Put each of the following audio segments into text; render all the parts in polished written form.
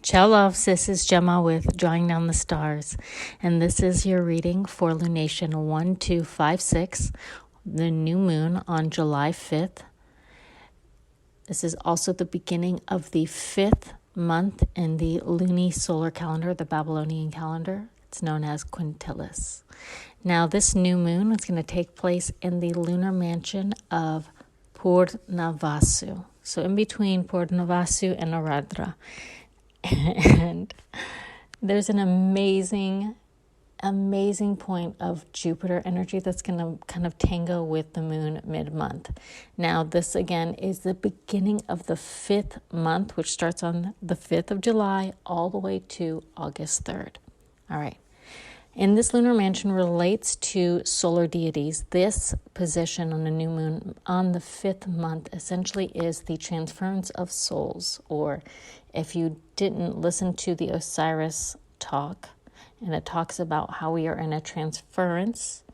Ciao loves, this is Gemma with Drawing Down the Stars, and this is your reading for Lunation 1256, the new moon on July 5th. This is also the beginning of the 5th month in the lunisolar calendar, the Babylonian calendar. It's known as Quintilis. Now this new moon is going to take place in the lunar mansion of Purnavasu. So in between Purnavasu and Aradra. And there's an amazing point of Jupiter energy that's going to kind of tango with the moon mid-month. Now, this again is the beginning of the 5th month, which starts on the 5th of July all the way to August 3rd. All right. And this lunar mansion relates to solar deities. This position on the new moon on the 5th month essentially is the transference of souls, or if you didn't listen to the Osiris talk, and it talks about how we are in a transference,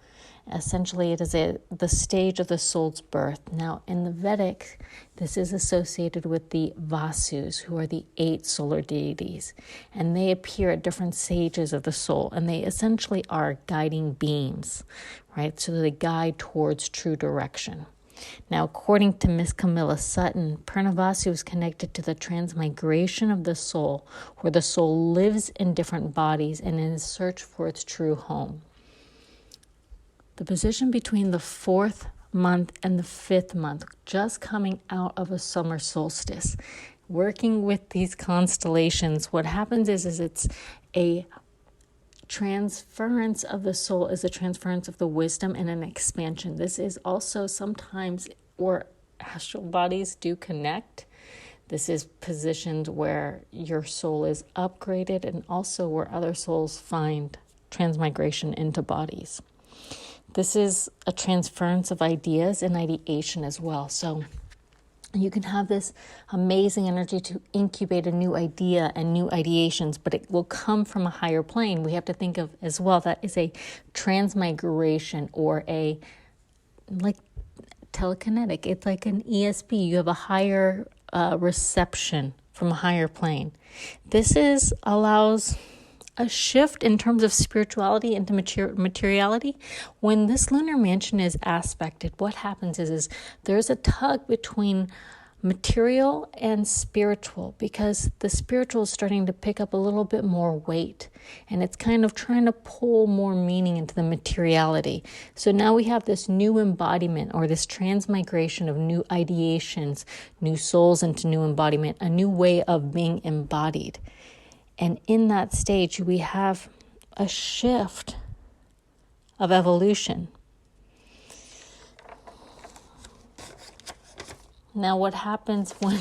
essentially it is the stage of the soul's birth. Now in the Vedic, this is associated with the Vasus, who are the 8 solar deities, and they appear at different stages of the soul, and they essentially are guiding beams, right? So they guide towards true direction. Now, according to Miss Camilla Sutton, Purnavasu is connected to the transmigration of the soul, where the soul lives in different bodies and in search for its true home. The position between the 4th month and the 5th month, just coming out of a summer solstice, working with these constellations, what happens is it's a transference of the soul, is a transference of the wisdom and an expansion. This is also sometimes where astral bodies do connect. This is positioned where your soul is upgraded and also where other souls find transmigration into bodies. This is a transference of ideas and ideation as well. So you can have this amazing energy to incubate a new idea and new ideations, but it will come from a higher plane. We have to think of as well that is a transmigration, or a like telekinetic. It's like an ESP. You have a higher reception from a higher plane. This allows a shift in terms of spirituality into materiality. When this lunar mansion is aspected, what happens is there's a tug between material and spiritual, because the spiritual is starting to pick up a little bit more weight, and it's kind of trying to pull more meaning into the materiality. So now we have this new embodiment, or this transmigration of new ideations, new souls into new embodiment, a new way of being embodied. And in that stage, we have a shift of evolution. Now, what happens when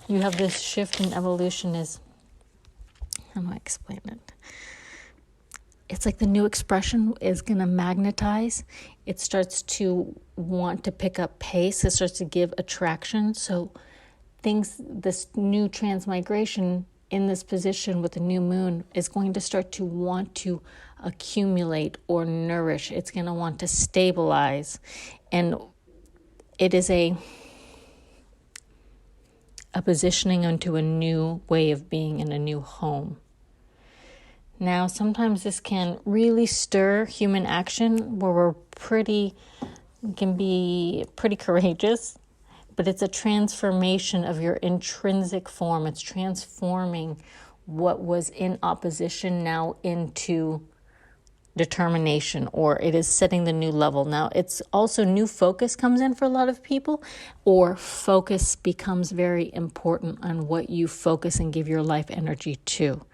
you have this shift in evolution is, how do I explain it? It's like the new expression is going to magnetize. It starts to want to pick up pace. It starts to give attraction. So this new transmigration in this position with the new moon is going to start to want to accumulate or nourish. It's going to want to stabilize. And it is a positioning into a new way of being in a new home. Now, sometimes this can really stir human action, where can be pretty courageous. But it's a transformation of your intrinsic form. It's transforming what was in opposition now into determination, or it is setting the new level. Now, it's also new focus comes in for a lot of people, or focus becomes very important on what you focus and give your life energy to.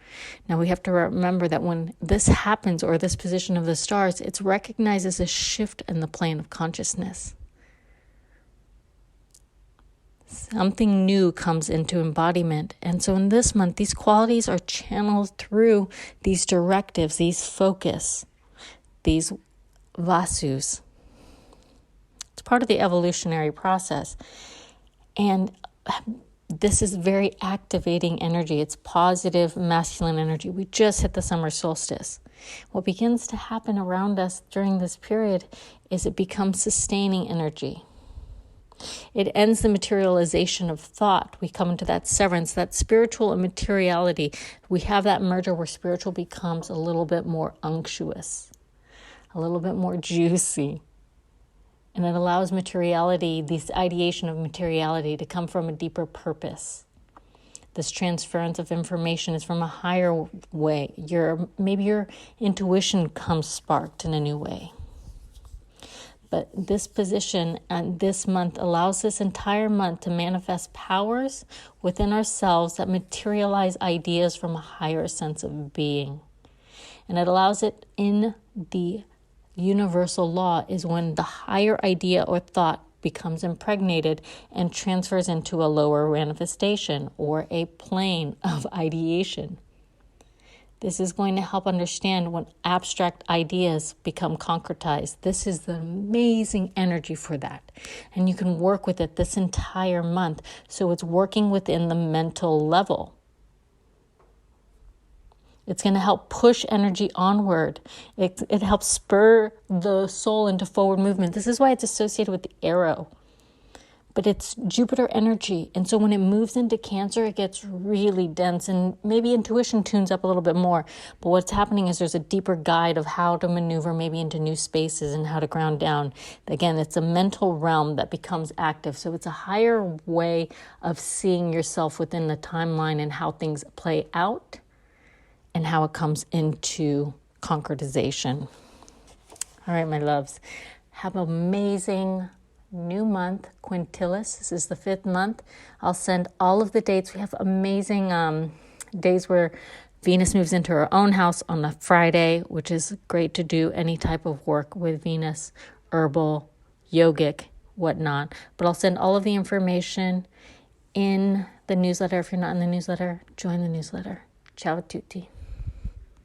Now, we have to remember that when this happens, or this position of the stars, it's recognized as a shift in the plane of consciousness. Something new comes into embodiment. And so in this month, these qualities are channeled through these directives, these focus, these vasus. It's part of the evolutionary process. And this is very activating energy. It's positive masculine energy. We just hit the summer solstice. What begins to happen around us during this period is it becomes sustaining energy. It ends the materialization of thought. We come into that severance, that spiritual and materiality. We have that merger where spiritual becomes a little bit more unctuous, a little bit more juicy. And it allows materiality, this ideation of materiality, to come from a deeper purpose. This transference of information is from a higher way. Maybe your intuition comes sparked in a new way. But this position and this month allows this entire month to manifest powers within ourselves that materialize ideas from a higher sense of being. And it allows it in the universal law is when the higher idea or thought becomes impregnated and transfers into a lower manifestation or a plane of ideation. This is going to help understand when abstract ideas become concretized. This is the amazing energy for that. And you can work with it this entire month. So it's working within the mental level. It's going to help push energy onward. It helps spur the soul into forward movement. This is why it's associated with the arrow. But it's Jupiter energy. And so when it moves into Cancer, it gets really dense and maybe intuition tunes up a little bit more. But what's happening is there's a deeper guide of how to maneuver maybe into new spaces and how to ground down. Again, it's a mental realm that becomes active. So it's a higher way of seeing yourself within the timeline and how things play out and how it comes into concretization. All right, my loves. Have an amazing new month, Quintilis. This is the 5th month. I'll send all of the dates. We have amazing days where Venus moves into her own house on a Friday, which is great to do any type of work with Venus, herbal, yogic, whatnot. But I'll send all of the information in the newsletter. If you're not in the newsletter, join the newsletter. Ciao a tutti.